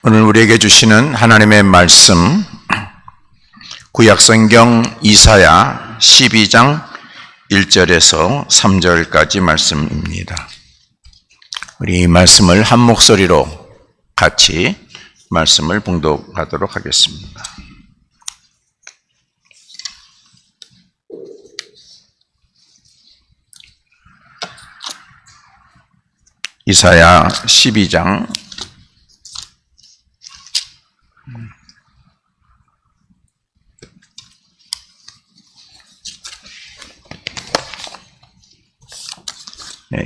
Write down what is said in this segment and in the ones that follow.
오늘 우리에게 주시는 하나님의 말씀, 구약성경 이사야 12장 1절에서 3절까지 말씀입니다. 우리 이 말씀을 한 목소리로 같이 말씀을 봉독하도록 하겠습니다. 이사야 12장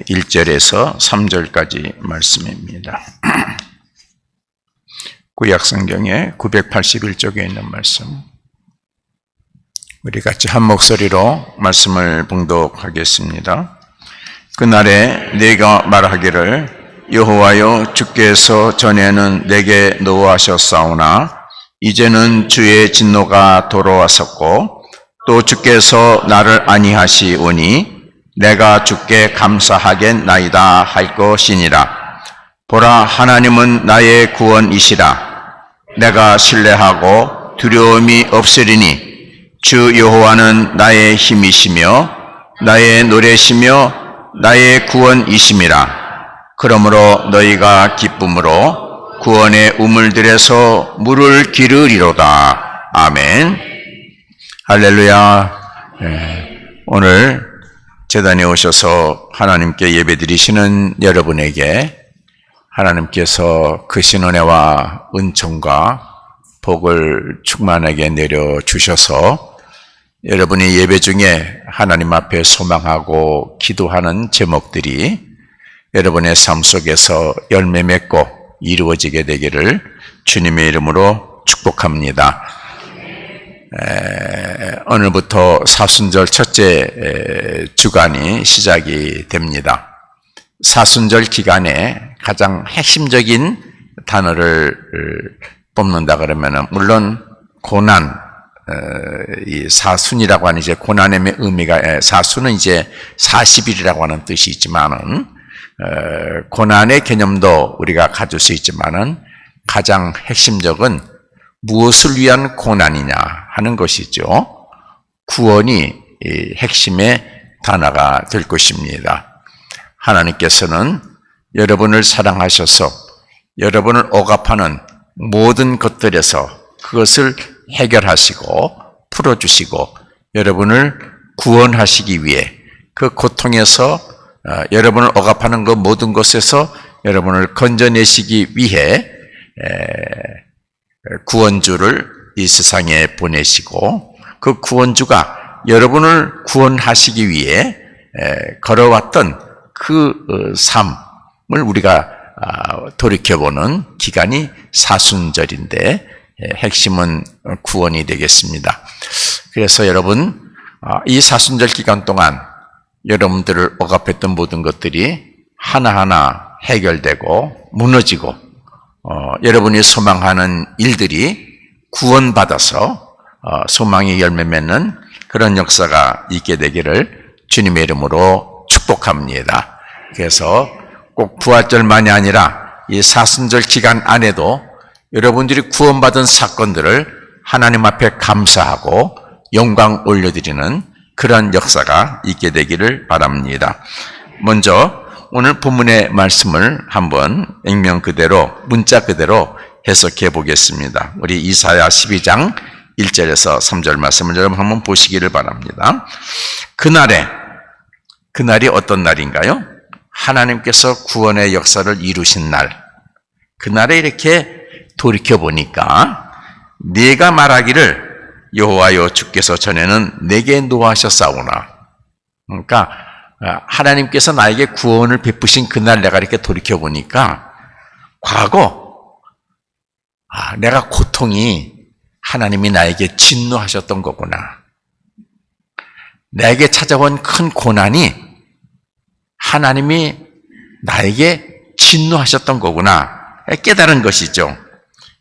1절에서 3절까지 말씀입니다. 구약성경의 981쪽에 있는 말씀, 우리 같이 한 목소리로 말씀을 봉독하겠습니다. 그날에 내가 말하기를 여호와여 주께서 전에는 내게 노하셨사오나 이제는 주의 진노가 돌아왔었고 또 주께서 나를 안위하시오니 내가 주께 감사하겠나이다 할 것이니라. 보라, 하나님은 나의 구원이시라. 내가 신뢰하고 두려움이 없으리니 주 여호와는 나의 힘이시며 나의 노래시며 나의 구원이심이라. 그러므로 너희가 기쁨으로 구원의 우물들에서 물을 기르리로다. 아멘. 할렐루야. 오늘 제단에 오셔서 하나님께 예배드리시는 여러분에게 하나님께서 크신 은혜와 은총과 복을 충만하게 내려주셔서 여러분이 예배 중에 하나님 앞에 소망하고 기도하는 제목들이 여러분의 삶 속에서 열매 맺고 이루어지게 되기를 주님의 이름으로 축복합니다. 오늘부터 사순절 첫째 주간이 시작이 됩니다. 사순절 기간에 가장 핵심적인 단어를 뽑는다 그러면은 물론 고난, 이 사순이라고 하는 이제 고난의 의미가, 사순은 이제 40일이라고 하는 뜻이 있지만은 고난의 개념도 우리가 가질 수 있지만은 가장 핵심적은 무엇을 위한 고난이냐 하는 것이죠. 구원이 핵심의 단어가 될 것입니다. 하나님께서는 여러분을 사랑하셔서 여러분을 억압하는 모든 것들에서 그것을 해결하시고 풀어주시고 여러분을 구원하시기 위해 그 고통에서 여러분을 억압하는 그 모든 것에서 여러분을 건져내시기 위해 구원주를 이 세상에 보내시고 그 구원주가 여러분을 구원하시기 위해 걸어왔던 그 삶을 우리가 돌이켜보는 기간이 사순절인데 핵심은 구원이 되겠습니다. 그래서 여러분, 이 사순절 기간 동안 여러분들을 억압했던 모든 것들이 하나하나 해결되고 무너지고 여러분이 소망하는 일들이 구원받아서 소망의 열매 맺는 그런 역사가 있게 되기를 주님의 이름으로 축복합니다. 그래서 꼭 부활절만이 아니라 이 사순절 기간 안에도 여러분들이 구원받은 사건들을 하나님 앞에 감사하고 영광 올려드리는 그런 역사가 있게 되기를 바랍니다. 먼저 오늘 본문의 말씀을 한번 액면 그대로, 문자 그대로 해석해 보겠습니다. 우리 이사야 12장 1절에서 3절 말씀을 여러분 한번 보시기를 바랍니다. 그날이 어떤 날인가요? 하나님께서 구원의 역사를 이루신 날. 그날에 이렇게 돌이켜 보니까 네가 말하기를 여호와여 주께서 전에는 내게 노하셨사오나. 그러니까 하나님께서 나에게 구원을 베푸신 그날 내가 이렇게 돌이켜 보니까 과거 내가 고통이 하나님이 나에게 진노하셨던 거구나. 나에게 찾아온 큰 고난이 하나님이 나에게 진노하셨던 거구나 깨달은 것이죠.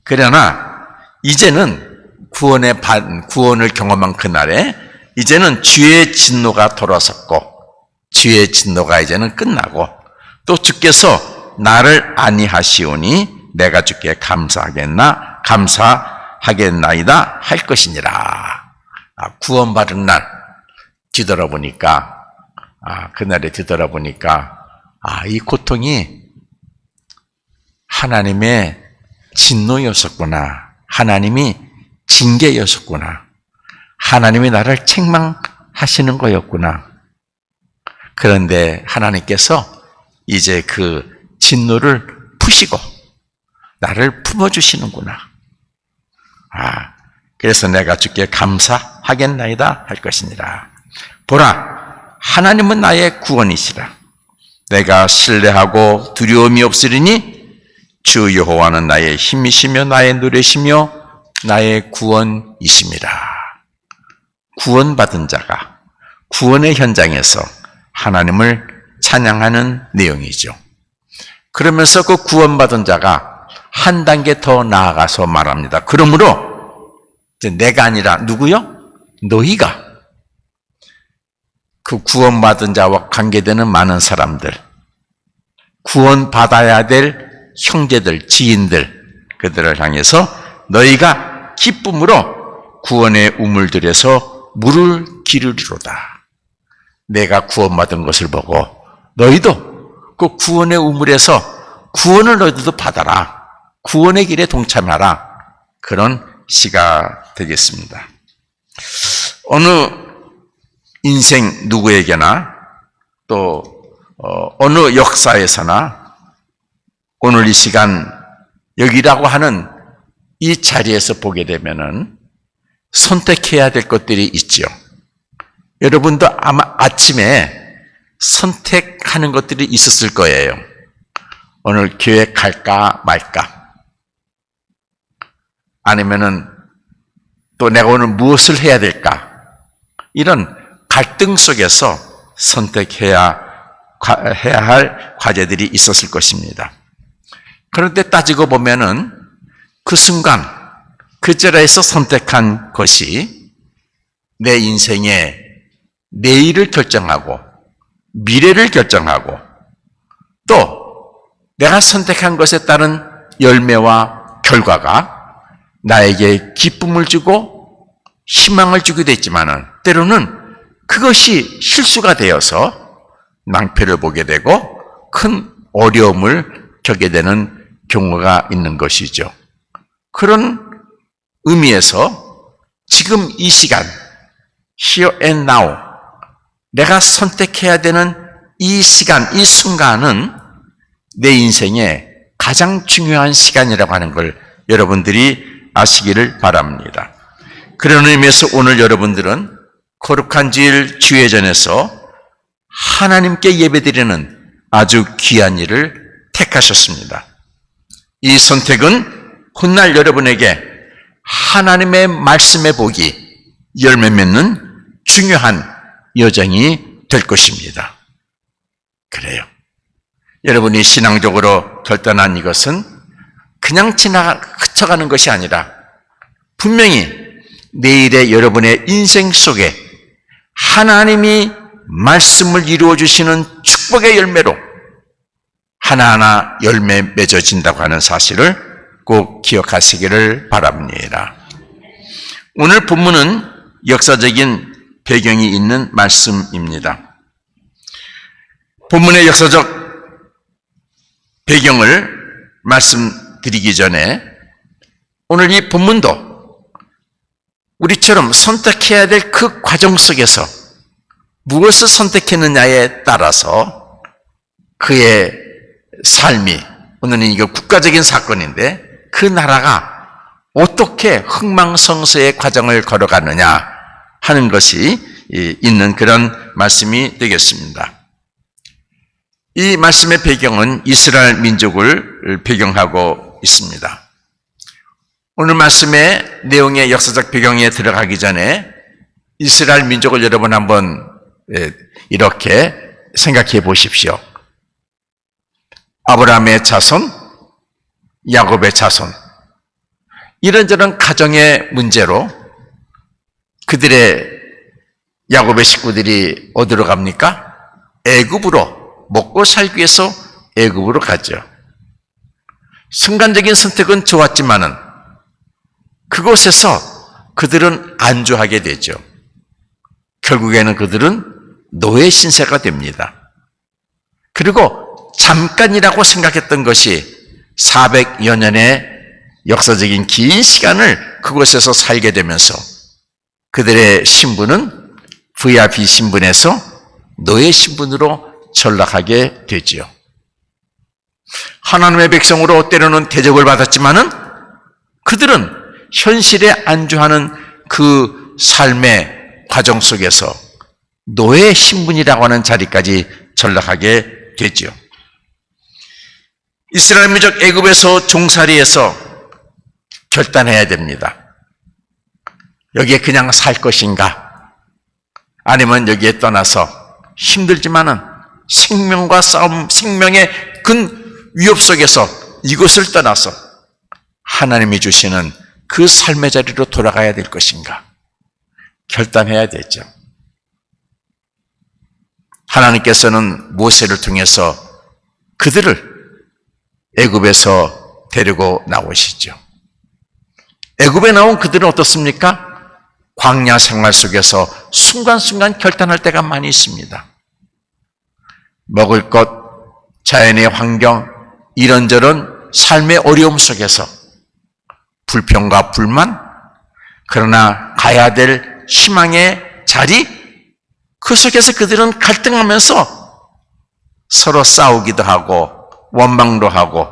그러나 이제는 구원을 경험한 그날에 이제는 주의 진노가 돌아섰고 주의 진노가 이제는 끝나고 또 주께서 나를 안위하시오니 내가 주께 감사하겠나이다 할 것이니라. 구원받은 날 뒤돌아보니까, 그날에 뒤돌아보니까, 이 고통이 하나님의 진노였었구나. 하나님이 징계였었구나. 하나님이 나를 책망하시는 거였구나. 그런데 하나님께서 이제 그 진노를 푸시고 나를 품어주시는구나. 그래서 내가 주께 감사하겠나이다 할 것이니라. 보라, 하나님은 나의 구원이시라. 내가 신뢰하고 두려움이 없으리니 주 여호와는 나의 힘이시며 나의 노래시며 나의 구원이심이라. 구원받은 자가 구원의 현장에서 하나님을 찬양하는 내용이죠. 그러면서 그 구원받은 자가 한 단계 더 나아가서 말합니다. 그러므로 이제 내가 아니라 누구요? 너희가, 그 구원받은 자와 관계되는 많은 사람들, 구원받아야 될 형제들, 지인들, 그들을 향해서 너희가 기쁨으로 구원의 우물들에서 물을 기르리로다. 내가 구원받은 것을 보고 너희도 그 구원의 우물에서 구원을 너희들도 받아라. 구원의 길에 동참하라. 그런 시가 되겠습니다. 어느 인생 누구에게나 또 어느 역사에서나 오늘 이 시간 여기라고 하는 이 자리에서 보게 되면은 선택해야 될 것들이 있죠. 여러분도 아마 아침에 선택하는 것들이 있었을 거예요. 오늘 교회 갈까 말까? 아니면은 또 내가 오늘 무엇을 해야 될까? 이런 갈등 속에서 선택해야 할 과제들이 있었을 것입니다. 그런데 따지고 보면은 그 순간, 그 자리에서 선택한 것이 내 인생의 내일을 결정하고 미래를 결정하고 또 내가 선택한 것에 따른 열매와 결과가 나에게 기쁨을 주고 희망을 주기도 했지만은 때로는 그것이 실수가 되어서 낭패를 보게 되고 큰 어려움을 겪게 되는 경우가 있는 것이죠. 그런 의미에서 지금 이 시간, here and now, 내가 선택해야 되는 이 시간, 이 순간은 내 인생의 가장 중요한 시간이라고 하는 걸 여러분들이 아시기를 바랍니다. 그런 의미에서 오늘 여러분들은 거룩한 주일 주회전에서 하나님께 예배드리는 아주 귀한 일을 택하셨습니다. 이 선택은 훗날 여러분에게 하나님의 말씀의 복이 열매 맺는 중요한 여정이 될 것입니다. 그래요. 여러분이 신앙적으로 결단한 이것은 그냥 스쳐가는 것이 아니라 분명히 내일의 여러분의 인생 속에 하나님이 말씀을 이루어 주시는 축복의 열매로 하나하나 열매 맺어진다고 하는 사실을 꼭 기억하시기를 바랍니다. 오늘 본문은 역사적인 배경이 있는 말씀입니다. 본문의 역사적 배경을 말씀드리기 전에 오늘 이 본문도 우리처럼 선택해야 될 그 과정 속에서 무엇을 선택했느냐에 따라서 그의 삶이, 오늘은 이거 국가적인 사건인데 그 나라가 어떻게 흥망성쇠의 과정을 걸어가느냐 하는 것이 있는 그런 말씀이 되겠습니다. 이 말씀의 배경은 이스라엘 민족을 배경하고 있습니다. 오늘 말씀의 내용의 역사적 배경에 들어가기 전에 이스라엘 민족을 여러분 한번 이렇게 생각해 보십시오. 아브라함의 자손, 야곱의 자손, 이런저런 가정의 문제로 그들의 야곱의 식구들이 어디로 갑니까? 애굽으로, 먹고 살기 위해서 애굽으로 가죠. 순간적인 선택은 좋았지만은 그곳에서 그들은 안주하게 되죠. 결국에는 그들은 노예 신세가 됩니다. 그리고 잠깐이라고 생각했던 것이 400여 년의 역사적인 긴 시간을 그곳에서 살게 되면서 그들의 신분은 VIP 신분에서 노예 신분으로 전락하게 되지요. 하나님의 백성으로 때로는 대접을 받았지만은 그들은 현실에 안주하는 그 삶의 과정 속에서 노예 신분이라고 하는 자리까지 전락하게 되지요. 이스라엘 민족 애굽에서 종살이에서 결단해야 됩니다. 여기에 그냥 살 것인가? 아니면 여기에 떠나서 힘들지만은 생명과 싸움, 생명의 근 위협 속에서 이곳을 떠나서 하나님이 주시는 그 삶의 자리로 돌아가야 될 것인가? 결단해야 되죠. 하나님께서는 모세를 통해서 그들을 애굽에서 데리고 나오시죠. 애굽에 나온 그들은 어떻습니까? 광야 생활 속에서 순간순간 결단할 때가 많이 있습니다. 먹을 것, 자연의 환경, 이런저런 삶의 어려움 속에서 불평과 불만, 그러나 가야 될 희망의 자리, 그 속에서 그들은 갈등하면서 서로 싸우기도 하고 원망도 하고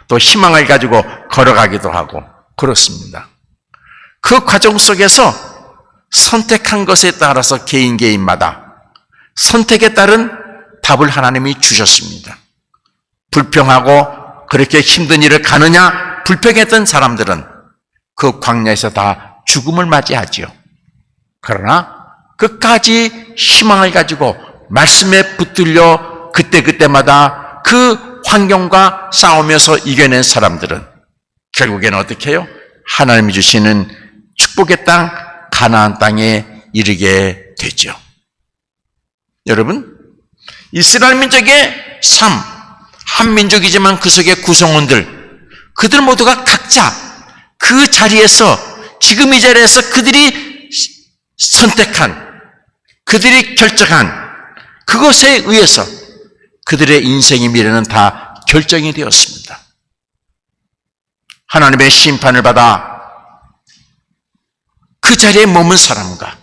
또 희망을 가지고 걸어가기도 하고 그렇습니다. 그 과정 속에서 선택한 것에 따라서 개인마다 선택에 따른 답을 하나님이 주셨습니다. 불평하고 그렇게 힘든 일을 가느냐 불평했던 사람들은 그 광야에서 다 죽음을 맞이하지요. 그러나 끝까지 희망을 가지고 말씀에 붙들려 그때마다 그 환경과 싸우면서 이겨낸 사람들은 결국에는 어떻게 해요? 하나님이 주시는 축복의 땅, 가나안 땅에 이르게 되죠. 여러분, 이스라엘 민족의 삶, 한 민족이지만 그 속의 구성원들, 그들 모두가 각자 그 자리에서, 지금 이 자리에서 그들이 선택한, 그들이 결정한 그것에 의해서 그들의 인생의 미래는 다 결정이 되었습니다. 하나님의 심판을 받아 그 자리에 머문 사람과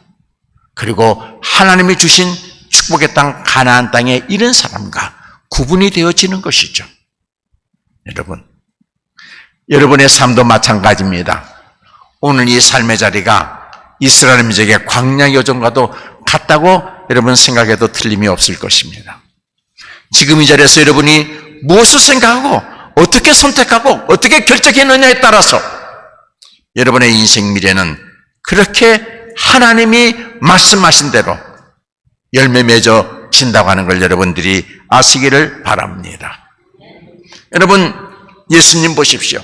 그리고 하나님이 주신 축복의 땅 가나안 땅에 이른 사람과 구분이 되어지는 것이죠. 여러분, 여러분의 삶도 마찬가지입니다. 오늘 이 삶의 자리가 이스라엘 민족의 광야 여정과도 같다고 여러분 생각해도 틀림이 없을 것입니다. 지금 이 자리에서 여러분이 무엇을 생각하고 어떻게 선택하고 어떻게 결정했느냐에 따라서 여러분의 인생 미래는 그렇게 하나님이 말씀하신 대로 열매 맺어진다고 하는 걸 여러분들이 아시기를 바랍니다. 여러분, 예수님 보십시오.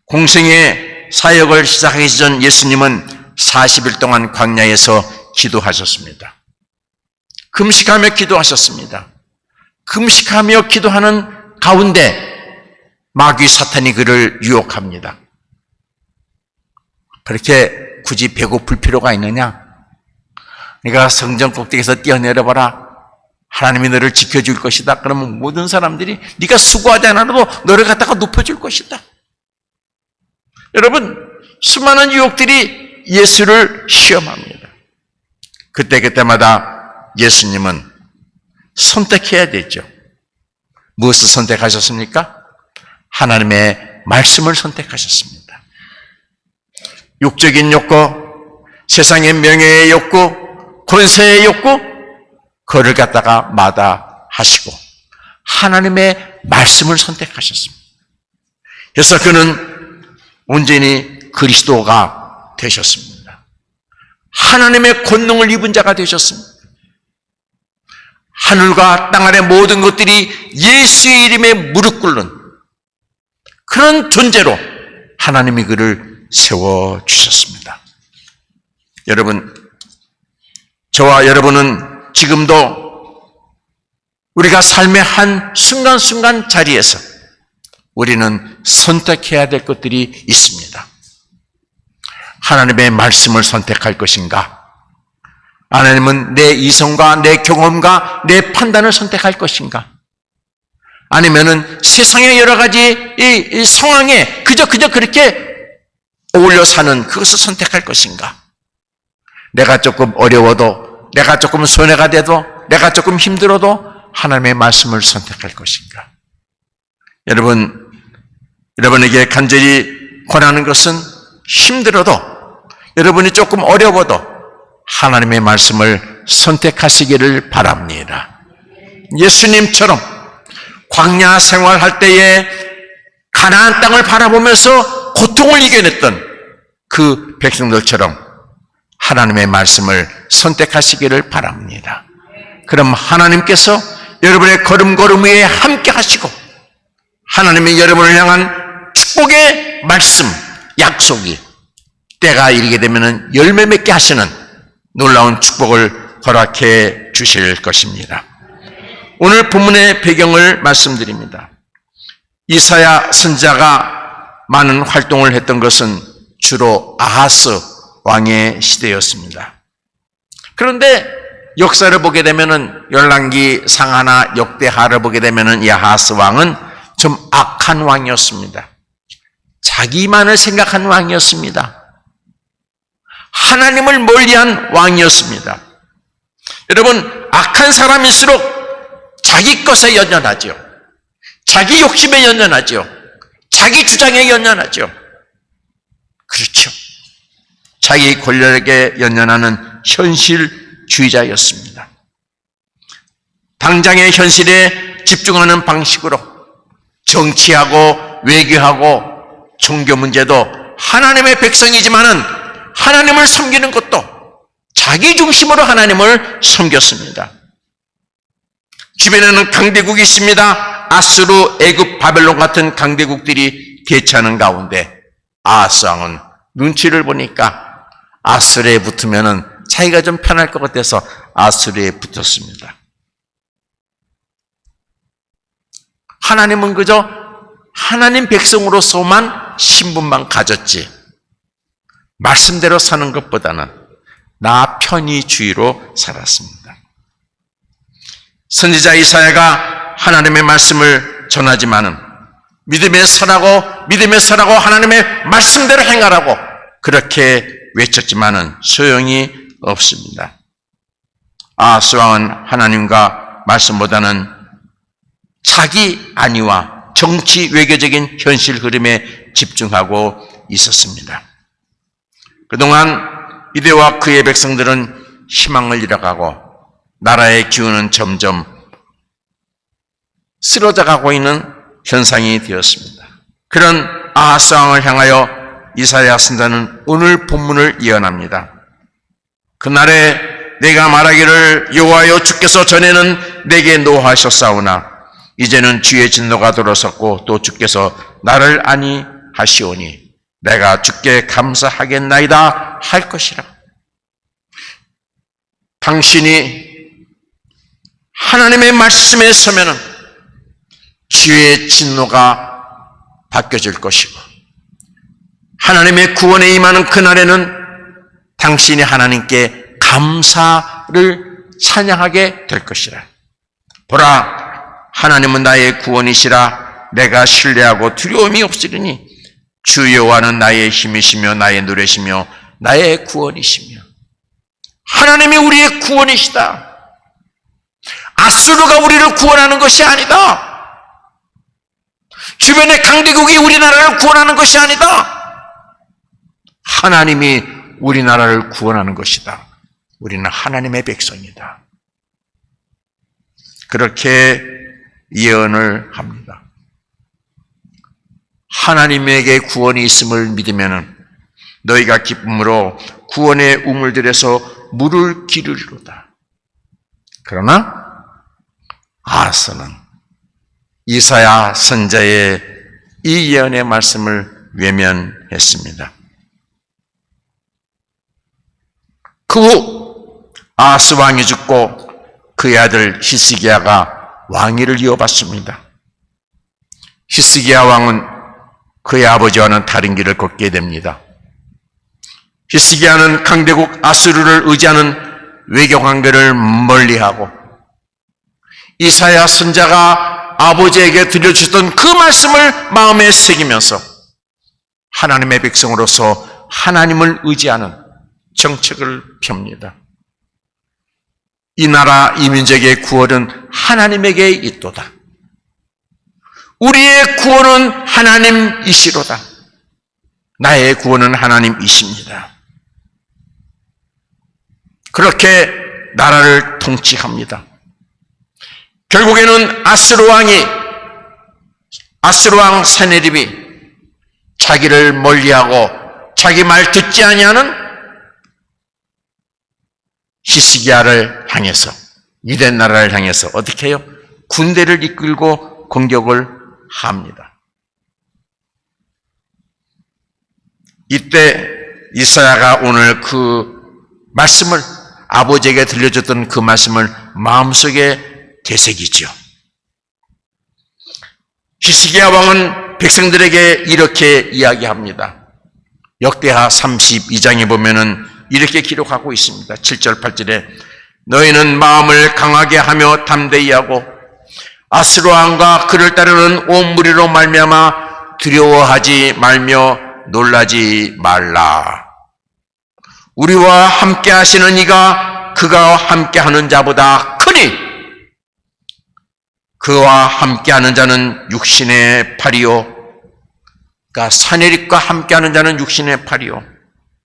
공생의 사역을 시작하기 전 예수님은 40일 동안 광야에서 기도하셨습니다. 금식하며 기도하셨습니다. 금식하며 기도하는 가운데 마귀 사탄이 그를 유혹합니다. 그렇게 굳이 배고플 필요가 있느냐? 네가 성전 꼭대기에서 뛰어내려봐라. 하나님이 너를 지켜줄 것이다. 그러면 모든 사람들이 네가 수고하지 않아도 너를 갖다가 높여줄 것이다. 여러분, 수많은 유혹들이 예수를 시험합니다. 그때마다 예수님은 선택해야 되죠. 무엇을 선택하셨습니까? 하나님의 말씀을 선택하셨습니다. 육적인 욕구, 세상의 명예의 욕구, 권세의 욕구, 그를 갖다가 마다하시고 하나님의 말씀을 선택하셨습니다. 그래서 그는 온전히 그리스도가 되셨습니다. 하나님의 권능을 입은 자가 되셨습니다. 하늘과 땅 아래 모든 것들이 예수의 이름에 무릎 꿇는 그런 존재로 하나님이 그를 세워주셨습니다. 여러분, 저와 여러분은 지금도 우리가 삶의 한 순간순간 자리에서 우리는 선택해야 될 것들이 있습니다. 하나님의 말씀을 선택할 것인가? 하나님은 내 이성과 내 경험과 내 판단을 선택할 것인가? 아니면은 세상의 여러 가지 이 상황에 그저 그렇게 어울려 사는 그것을 선택할 것인가? 내가 조금 어려워도, 내가 조금 손해가 돼도, 내가 조금 힘들어도 하나님의 말씀을 선택할 것인가? 여러분에게 간절히 권하는 것은 힘들어도, 여러분이 조금 어려워도 하나님의 말씀을 선택하시기를 바랍니다. 예수님처럼 광야 생활할 때에 가나안 땅을 바라보면서 고통을 이겨냈던 그 백성들처럼 하나님의 말씀을 선택하시기를 바랍니다. 그럼 하나님께서 여러분의 걸음걸음 위에 함께 하시고 하나님이 여러분을 향한 축복의 말씀, 약속이 때가 이르게 되면 열매 맺게 하시는 놀라운 축복을 허락해 주실 것입니다. 오늘 본문의 배경을 말씀드립니다. 이사야 선지자가 많은 활동을 했던 것은 주로 아하스 왕의 시대였습니다. 그런데 역사를 보게 되면은 열왕기 상하나 역대하를 보게 되면은 이 아하스 왕은 좀 악한 왕이었습니다. 자기만을 생각한 왕이었습니다. 하나님을 멀리한 왕이었습니다. 여러분, 악한 사람일수록 자기 것에 연연하죠. 자기 욕심에 연연하죠. 자기 주장에 연연하죠. 그렇죠. 자기 권력에 연연하는 현실주의자였습니다. 당장의 현실에 집중하는 방식으로 정치하고 외교하고 종교 문제도 하나님의 백성이지만은 하나님을 섬기는 것도 자기 중심으로 하나님을 섬겼습니다. 주변에는 강대국이 있습니다. 아수르, 애굽, 바벨론 같은 강대국들이 대치하는 가운데 아하스 왕은 눈치를 보니까 아수르에 붙으면은 자기가 좀 편할 것 같아서 아수르에 붙었습니다. 하나님은 그저 하나님 백성으로서만 신분만 가졌지 말씀대로 사는 것보다는 나 편의주의로 살았습니다. 선지자 이사야가 하나님의 말씀을 전하지만은 믿음에 서라고 하나님의 말씀대로 행하라고 그렇게 외쳤지만은 소용이 없습니다. 아하스 왕은 하나님과 말씀보다는 자기 안위와 정치 외교적인 현실 흐름에 집중하고 있었습니다. 그동안 이데와 그의 백성들은 희망을 잃어가고 나라의 기운은 점점 쓰러져가고 있는 현상이 되었습니다. 그런 아하스 왕을 향하여 이사야 선지자는 오늘 본문을 예언합니다. 그날에 내가 말하기를 여호와여 주께서 전에는 내게 노하셨사오나 이제는 주의 진노가 들어섰고 또 주께서 나를 안위하시오니 내가 주께 감사하겠나이다 할 것이라. 당신이 하나님의 말씀에 서면은 주의 진노가 바뀌어질 것이고 하나님의 구원에 임하는 그날에는 당신이 하나님께 감사를 찬양하게 될 것이라. 보라, 하나님은 나의 구원이시라. 내가 신뢰하고 두려움이 없으리니 주 여호와는 나의 힘이시며 나의 노래시며 나의 구원이시며. 하나님이 우리의 구원이시다. 아수르가 우리를 구원하는 것이 아니다. 주변의 강대국이 우리나라를 구원하는 것이 아니다. 하나님이 우리나라를 구원하는 것이다. 우리는 하나님의 백성이다. 그렇게 예언을 합니다. 하나님에게 구원이 있음을 믿으면 너희가 기쁨으로 구원의 우물들에서 물을 기르리로다. 그러나 아하스는 이사야 선지자의 이 예언의 말씀을 외면했습니다. 그 후 아하스 왕이 죽고 그의 아들 히스기야가 왕위를 이어받습니다. 히스기야 왕은 그의 아버지와는 다른 길을 걷게 됩니다. 히스기야는 강대국 아수르를 의지하는 외교 관계를 멀리하고 이사야 선지자가 아버지에게 들려주셨던 그 말씀을 마음에 새기면서 하나님의 백성으로서 하나님을 의지하는 정책을 펴니다. 이 나라 이 민족의 구원은 하나님에게 있도다. 우리의 구원은 하나님이시로다. 나의 구원은 하나님이십니다. 그렇게 나라를 통치합니다. 결국에는 아수르 왕 사네립이 자기를 멀리하고 자기 말 듣지 아니하는 히스기야를 향해서, 유대 나라를 향해서 어떻게 해요? 군대를 이끌고 공격을 합니다. 이때 이사야가 오늘 그 말씀을, 아버지에게 들려줬던 그 말씀을 마음속에 되새기죠. 히스기야 왕은 백성들에게 이렇게 이야기합니다. 역대하 32장에 보면은 이렇게 기록하고 있습니다. 7절 8절에 너희는 마음을 강하게 하며 담대히 하고 아수르 왕과 그를 따르는 온 무리로 말미암아 두려워하지 말며 놀라지 말라. 우리와 함께 하시는 이가 그가 함께 하는 자보다 크니 그와 함께 하는 자는 육신의 팔이요. 그러니까 사내립과 함께 하는 자는 육신의 팔이요.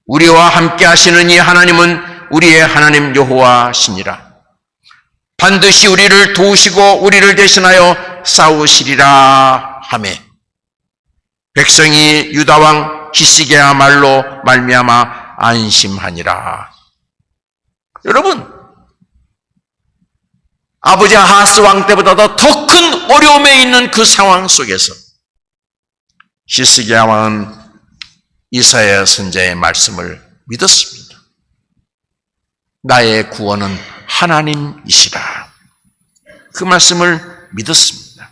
우리와 함께 하시는 이 하나님은 우리의 하나님 여호와시니라. 반드시 우리를 도우시고 우리를 대신하여 싸우시리라 하매 백성이 유다왕 히스기야 말로 말미암아 안심하니라. 여러분, 아버지 아하스 왕 때보다도 더 큰 어려움에 있는 그 상황 속에서 히스기야 왕은 이사야 선지자의 말씀을 믿었습니다. 나의 구원은 하나님이시라. 그 말씀을 믿었습니다.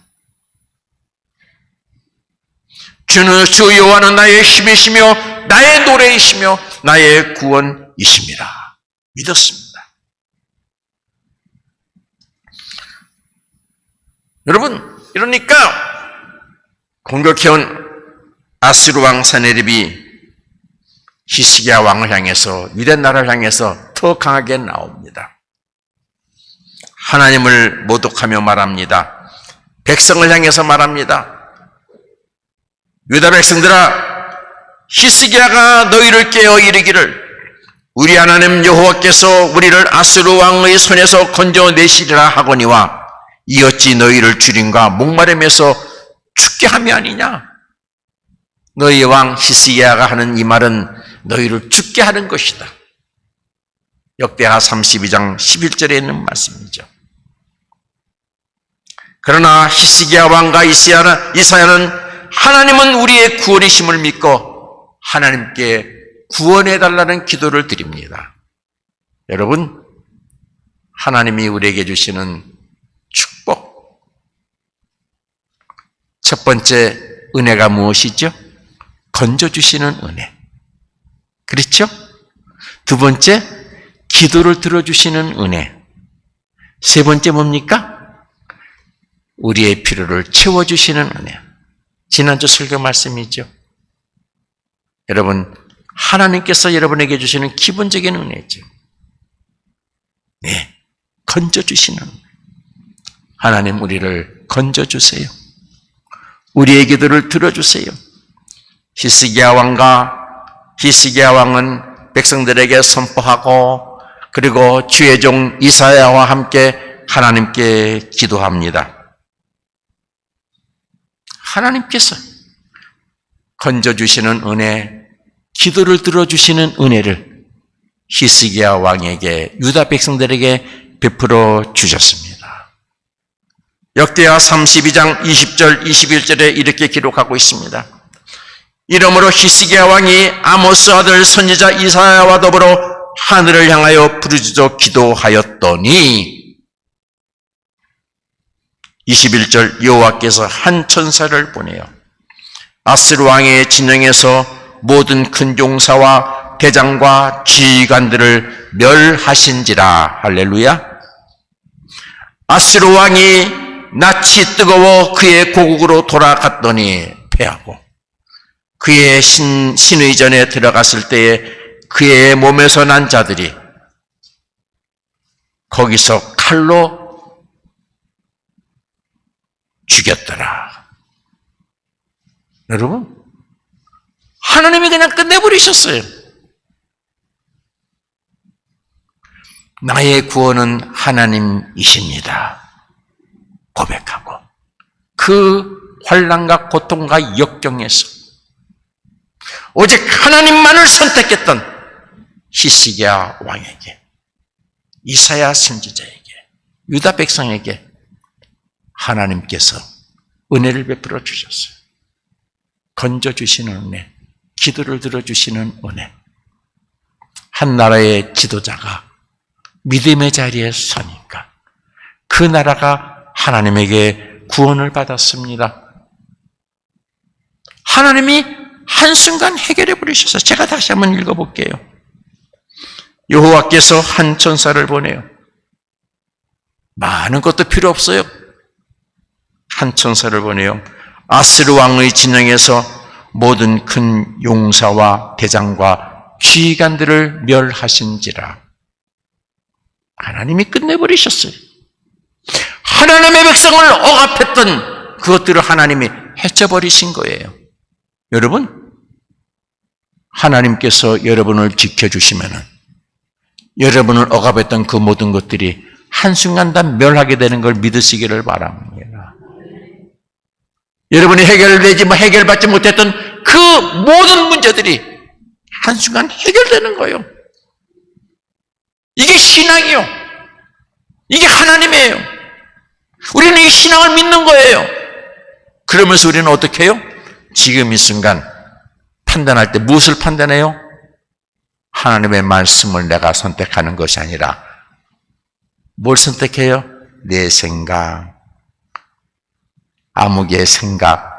주는 주 여호와는 나의 힘이시며 나의 노래이시며 나의 구원이십니다. 믿었습니다. 여러분, 이러니까 공격해온 아수르 왕 사네립이 히스기야 왕을 향해서, 유대 나라를 향해서 더 강하게 나옵니다. 하나님을 모독하며 말합니다. 백성을 향해서 말합니다. 유다 백성들아, 히스기야가 너희를 깨어 이르기를 우리 하나님 여호와께서 우리를 아수르 왕의 손에서 건져내시리라 하거니와 이 어찌 너희를 주림과 목마름에서 죽게 함이 아니냐? 너희 왕 히스기야가 하는 이 말은 너희를 죽게 하는 것이다. 역대하 32장 11절에 있는 말씀이죠. 그러나 히스기야 왕과 이사야는 하나님은 우리의 구원이심을 믿고 하나님께 구원해달라는 기도를 드립니다. 여러분, 하나님이 우리에게 주시는 축복, 첫 번째 은혜가 무엇이죠? 건져주시는 은혜. 그렇죠? 두 번째, 기도를 들어주시는 은혜. 세 번째 뭡니까? 우리의 필요를 채워주시는 은혜. 지난주 설교 말씀이죠. 여러분, 하나님께서 여러분에게 주시는 기본적인 은혜죠. 네, 건져주시는 은혜. 하나님, 우리를 건져주세요. 우리의 기도를 들어주세요. 히스기야 왕은 백성들에게 선포하고 그리고 주의 종 이사야와 함께 하나님께 기도합니다. 하나님께서 건져주시는 은혜, 기도를 들어주시는 은혜를 히스기야 왕에게, 유다 백성들에게 베풀어 주셨습니다. 역대하 32장 20절 21절에 이렇게 기록하고 있습니다. 이러므로 히스기야 왕이 아모스 아들 선지자 이사야와 더불어 하늘을 향하여 부르짖어 기도하였더니 21절 여호와께서 한 천사를 보내요 아스루 왕의 진영에서 모든 큰 용사와 대장과 지휘관들을 멸하신지라. 할렐루야. 아스루 왕이 낯이 뜨거워 그의 고국으로 돌아갔더니 패하고 그의 신의전에 들어갔을 때에 그의 몸에서 난 자들이 거기서 칼로 죽였더라. 여러분, 하나님이 그냥 끝내버리셨어요. 나의 구원은 하나님이십니다. 고백하고 그 환난과 고통과 역경에서 오직 하나님만을 선택했던 히스기야 왕에게, 이사야 선지자에게, 유다 백성에게 하나님께서 은혜를 베풀어 주셨어요. 건져주시는 은혜, 기도를 들어주시는 은혜. 한 나라의 지도자가 믿음의 자리에 서니까 그 나라가 하나님에게 구원을 받았습니다. 하나님이 한순간 해결해 버리셔서, 제가 다시 한번 읽어볼게요. 여호와께서 한 천사를 보내요. 많은 것도 필요 없어요. 한 천사를 보내요. 아스루 왕의 진영에서 모든 큰 용사와 대장과 지휘관들을 멸하신지라. 하나님이 끝내버리셨어요. 하나님의 백성을 억압했던 그것들을 하나님이 해쳐버리신 거예요. 여러분, 하나님께서 여러분을 지켜주시면 여러분을 억압했던 그 모든 것들이 한순간 다 멸하게 되는 걸 믿으시기를 바랍니다. 여러분이 해결받지 못했던 그 모든 문제들이 한순간 해결되는 거예요. 이게 신앙이요. 이게 하나님이에요. 우리는 이 신앙을 믿는 거예요. 그러면서 우리는 어떻게 해요? 지금 이 순간 판단할 때 무엇을 판단해요? 하나님의 말씀을 내가 선택하는 것이 아니라 뭘 선택해요? 내 생각, 암흑의 생각,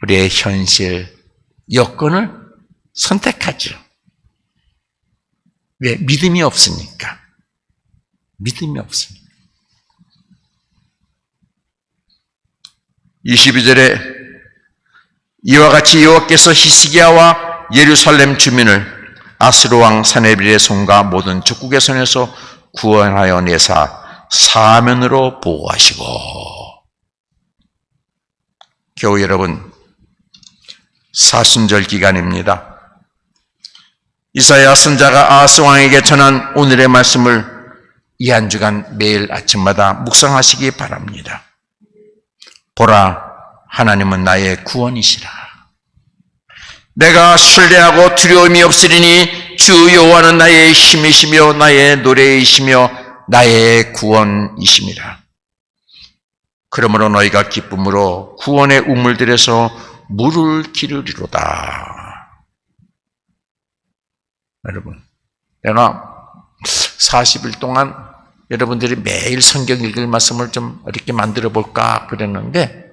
우리의 현실, 여건을 선택하죠. 왜? 믿음이 없으니까. 믿음이 없으니까. 22절에 이와 같이 여호와께서 히스기야와 예루살렘 주민을 아스루 왕 사네빌의 손과 모든 적국의 손에서 구원하여 내사 사면으로 보호하시고. 교우 여러분, 사순절 기간입니다. 이사야 선자가 아하스 왕에게 전한 오늘의 말씀을 이 한 주간 매일 아침마다 묵상하시기 바랍니다. 보라, 하나님은 나의 구원이시라. 내가 신뢰하고 두려움이 없으리니 주 여호와는 나의 힘이시며 나의 노래이시며 나의 구원이심이라. 그러므로 너희가 기쁨으로 구원의 우물들에서 물을 기르리로다. 여러분, 내가 40일 동안 여러분들이 매일 성경 읽을 말씀을 좀 이렇게 만들어 볼까 그랬는데,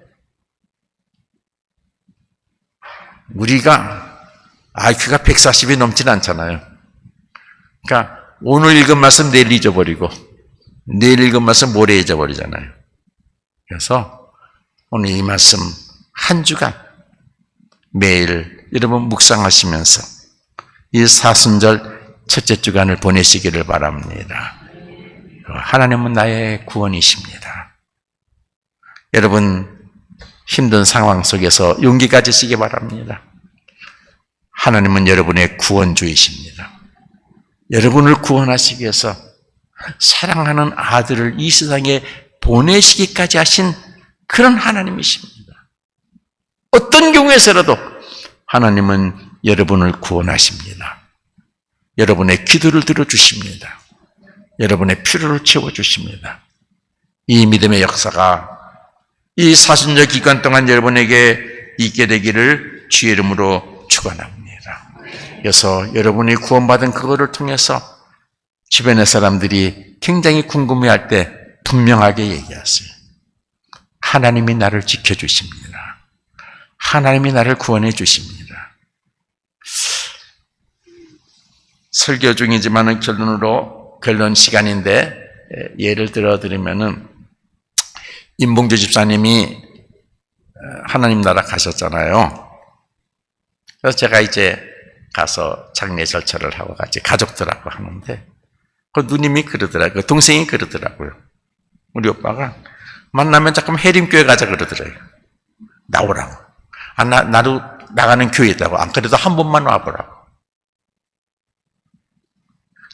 우리가 IQ가 140이 넘진 않잖아요. 그러니까 오늘 읽은 말씀 내일 잊어버리고 내일 읽은 말씀 모레 잊어버리잖아요. 그래서 오늘 이 말씀 한 주간 매일 여러분 묵상하시면서 이 사순절 첫째 주간을 보내시기를 바랍니다. 하나님은 나의 구원이십니다. 여러분 힘든 상황 속에서 용기 가지시기 바랍니다. 하나님은 여러분의 구원주이십니다. 여러분을 구원하시기 위해서 사랑하는 아들을 이 세상에 보내시기까지 하신 그런 하나님이십니다. 어떤 경우에서라도 하나님은 여러분을 구원하십니다. 여러분의 기도를 들어주십니다. 여러분의 필요를 채워주십니다. 이 믿음의 역사가 이 사순절 기간 동안 여러분에게 있게 되기를 주의 이름으로 축원합니다. 그래서 여러분이 구원받은 그거를 통해서 주변의 사람들이 굉장히 궁금해할 때 분명하게 얘기하세요. 하나님이 나를 지켜주십니다. 하나님이 나를 구원해 주십니다. 설교 중이지만은 결론 시간인데 예를 들어 드리면은 임봉주 집사님이 하나님 나라 가셨잖아요. 그래서 제가 이제 가서 장례 절차를 하고 같이 가족들하고 하는데 그 누님이 그러더라고요. 그 동생이 그러더라고요. 우리 오빠가 만나면 잠깐 해림교회 가자 그러더래요. 나오라고. 나도 나가는 교회 있다고. 안 그래도 한 번만 와보라고.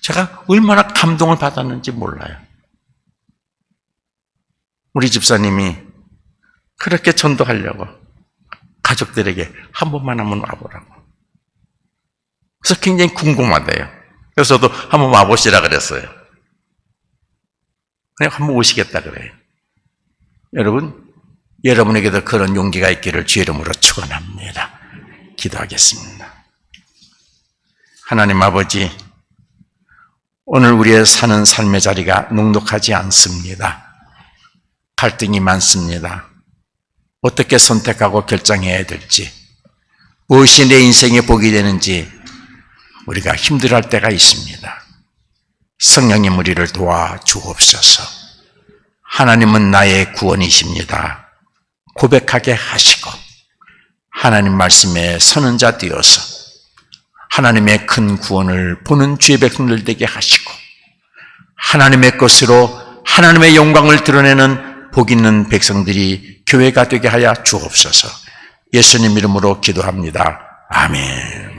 제가 얼마나 감동을 받았는지 몰라요. 우리 집사님이 그렇게 전도하려고 가족들에게 한 번만 한번 와보라고. 그래서 굉장히 궁금하대요. 그래서 저도 한번 와보시라 그랬어요. 그냥 한번 오시겠다 그래요. 여러분에게도 그런 용기가 있기를 주의 이름으로 축원합니다. 기도하겠습니다. 하나님 아버지, 오늘 우리의 사는 삶의 자리가 넉넉하지 않습니다. 갈등이 많습니다. 어떻게 선택하고 결정해야 될지, 무엇이 내 인생의 복이 되는지 우리가 힘들어할 때가 있습니다. 성령님 우리를 도와주옵소서. 하나님은 나의 구원이십니다. 고백하게 하시고 하나님 말씀에 서는 자 되어서 하나님의 큰 구원을 보는 주의 백성들 되게 하시고 하나님의 것으로 하나님의 영광을 드러내는 복 있는 백성들이 교회가 되게 하여 주옵소서. 예수님 이름으로 기도합니다. 아멘.